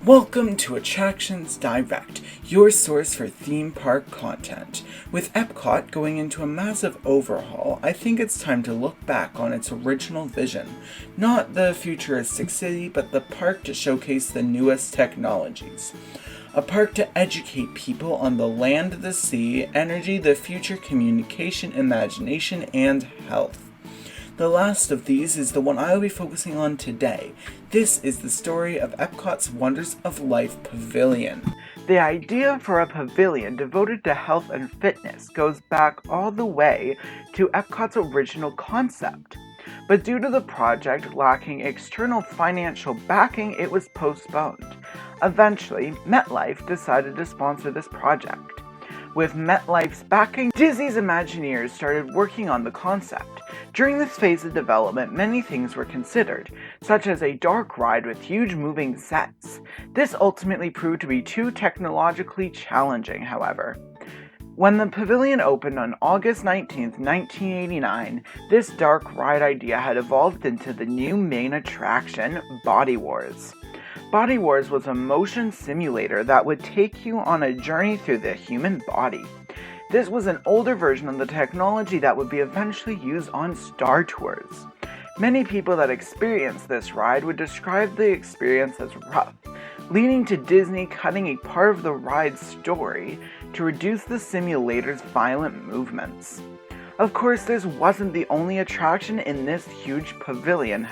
Welcome to Attractions Direct, your source for theme park content. With EPCOT going into a massive overhaul, I think it's time to look back on its original vision. Not the futuristic city, but the park to showcase the newest technologies. A park to educate people on the land, the sea, energy, the future, communication, imagination, and health. The last of these is the one I will be focusing on today. This is the story of EPCOT's Wonders of Life Pavilion. The idea for a pavilion devoted to health and fitness goes back all the way to EPCOT's original concept. But due to the project lacking external financial backing, it was postponed. Eventually, MetLife decided to sponsor this project. With MetLife's backing, Disney's Imagineers started working on the concept. During this phase of development, many things were considered, such as a dark ride with huge moving sets. This ultimately proved to be too technologically challenging, however. When the pavilion opened on August 19, 1989, this dark ride idea had evolved into the new main attraction, Body Wars. Body Wars was a motion simulator that would take you on a journey through the human body. This was an older version of the technology that would be eventually used on Star Tours. Many people that experienced this ride would describe the experience as rough, leading to Disney cutting a part of the ride's story to reduce the simulator's violent movements. Of course, this wasn't the only attraction in this huge pavilion.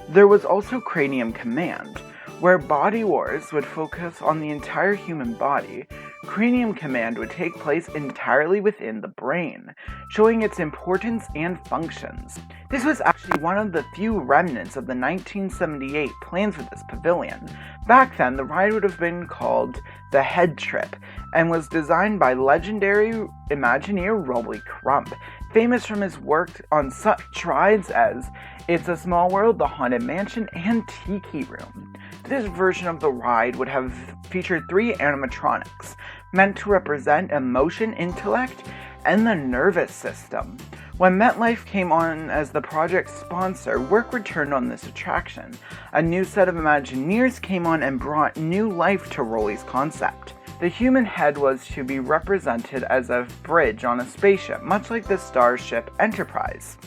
There was also Cranium Command, where Body Wars would focus on the entire human body. Cranium Command would take place entirely within the brain, showing its importance and functions. This was actually one of the few remnants of the 1978 plans for this pavilion. Back then, the ride would have been called the Head Trip, and was designed by legendary Imagineer Rolly Crump, famous from his work on such rides as It's a Small World, The Haunted Mansion, and Tiki Room. This version of the ride would have featured 3 animatronics, meant to represent emotion, intellect, and the nervous system. When MetLife came on as the project's sponsor, work returned on this attraction. A new set of Imagineers came on and brought new life to Rolly's concept. The human head was to be represented as a bridge on a spaceship, much like the Starship Enterprise.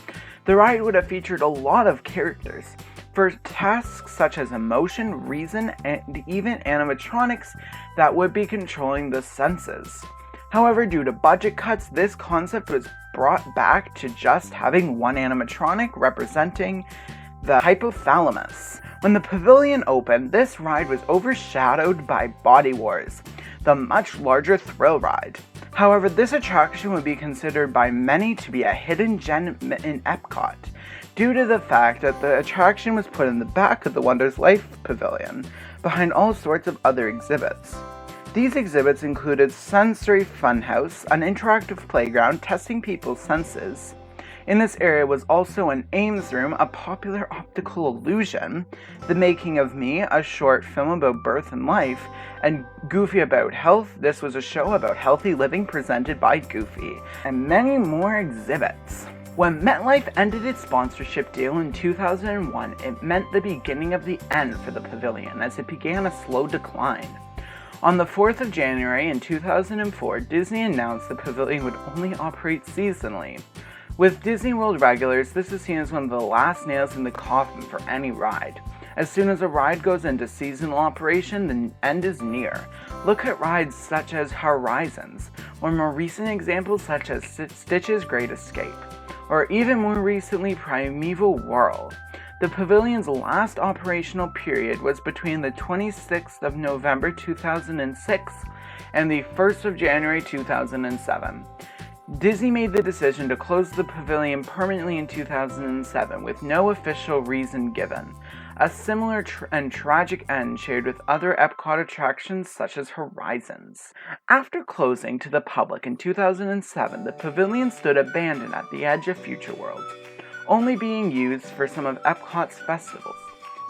The ride would have featured a lot of characters for tasks such as emotion, reason, and even animatronics that would be controlling the senses. However, due to budget cuts, this concept was brought back to just having one animatronic representing the hypothalamus. When the pavilion opened, this ride was overshadowed by Body Wars, the much larger thrill ride. However, this attraction would be considered by many to be a hidden gem in EPCOT, due to the fact that the attraction was put in the back of the Wonders of Life Pavilion, behind all sorts of other exhibits. These exhibits included Sensory Funhouse, an interactive playground testing people's senses. In this area was also an Ames Room, a popular optical illusion, The Making of Me, a short film about birth and life, and Goofy About Health. This was a show about healthy living presented by Goofy, and many more exhibits. When MetLife ended its sponsorship deal in 2001, it meant the beginning of the end for the pavilion, as it began a slow decline. On the 4th of January in 2004, Disney announced the pavilion would only operate seasonally. With Disney World regulars, this is seen as one of the last nails in the coffin for any ride. As soon as a ride goes into seasonal operation, the end is near. Look at rides such as Horizons, or more recent examples such as Stitch's Great Escape, or even more recently Primeval Whirl. The pavilion's last operational period was between the 26th of November 2006 and the 1st of January 2007. Disney made the decision to close the pavilion permanently in 2007 with no official reason given. A similar and tragic end shared with other EPCOT attractions such as Horizons. After closing to the public in 2007, the pavilion stood abandoned at the edge of Future World, only being used for some of EPCOT's festivals.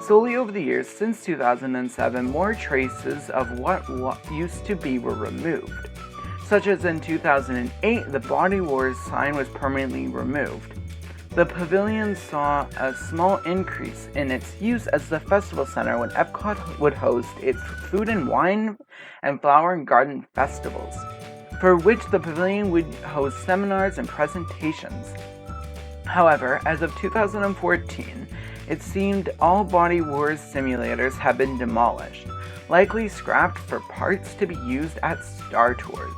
Slowly over the years since 2007, more traces of what used to be were removed, such as in 2008, the Body Wars sign was permanently removed. The pavilion saw a small increase in its use as the festival center when EPCOT would host its food and wine and flower and garden festivals, for which the pavilion would host seminars and presentations. However, as of 2014, it seemed all Body Wars simulators have been demolished, likely scrapped for parts to be used at Star Tours.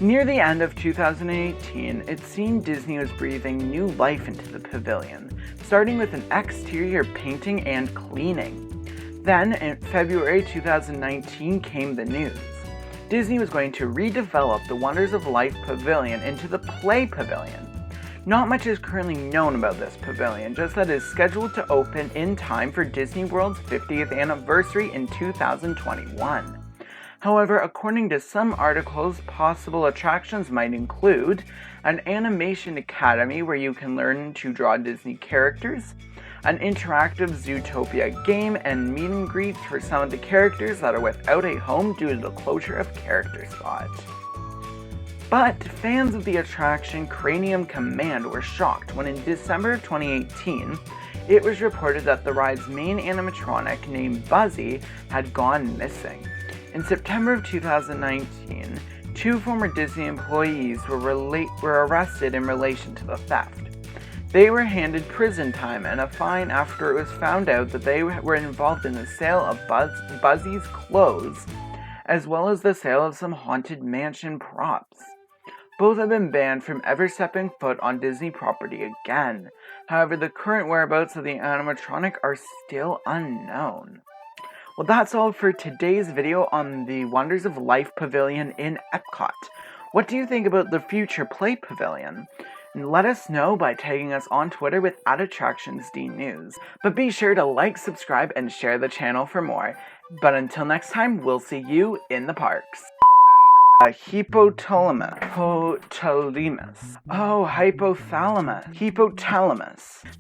Near the end of 2018, it seemed Disney was breathing new life into the pavilion, starting with an exterior painting and cleaning. Then, in February 2019 came the news. Disney was going to redevelop the Wonders of Life Pavilion into the Play Pavilion. Not much is currently known about this pavilion, just that it is scheduled to open in time for Disney World's 50th anniversary in 2021. However, according to some articles, possible attractions might include an animation academy where you can learn to draw Disney characters, an interactive Zootopia game, and meet and greets for some of the characters that are without a home due to the closure of Character Spot. But fans of the attraction Cranium Command were shocked when in December of 2018, it was reported that the ride's main animatronic named Buzzy had gone missing. In September of 2019, 2 former Disney employees were arrested in relation to the theft. They were handed prison time and a fine after it was found out that they were involved in the sale of Buzzy's clothes, as well as the sale of some Haunted Mansion props. Both have been banned from ever stepping foot on Disney property again. However, the current whereabouts of the animatronic are still unknown. Well, that's all for today's video on the Wonders of Life Pavilion in EPCOT. What do you think about the Play Pavilion? And let us know by tagging us on Twitter with @AttractionsDNews. But be sure to like, subscribe, and share the channel for more. But until next time, we'll see you in the parks. Hypothalamus. Oh, hypothalamus.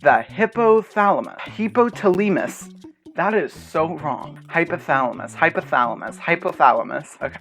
The hypothalamus. Hypothalamus. That is so wrong. Hypothalamus. Okay.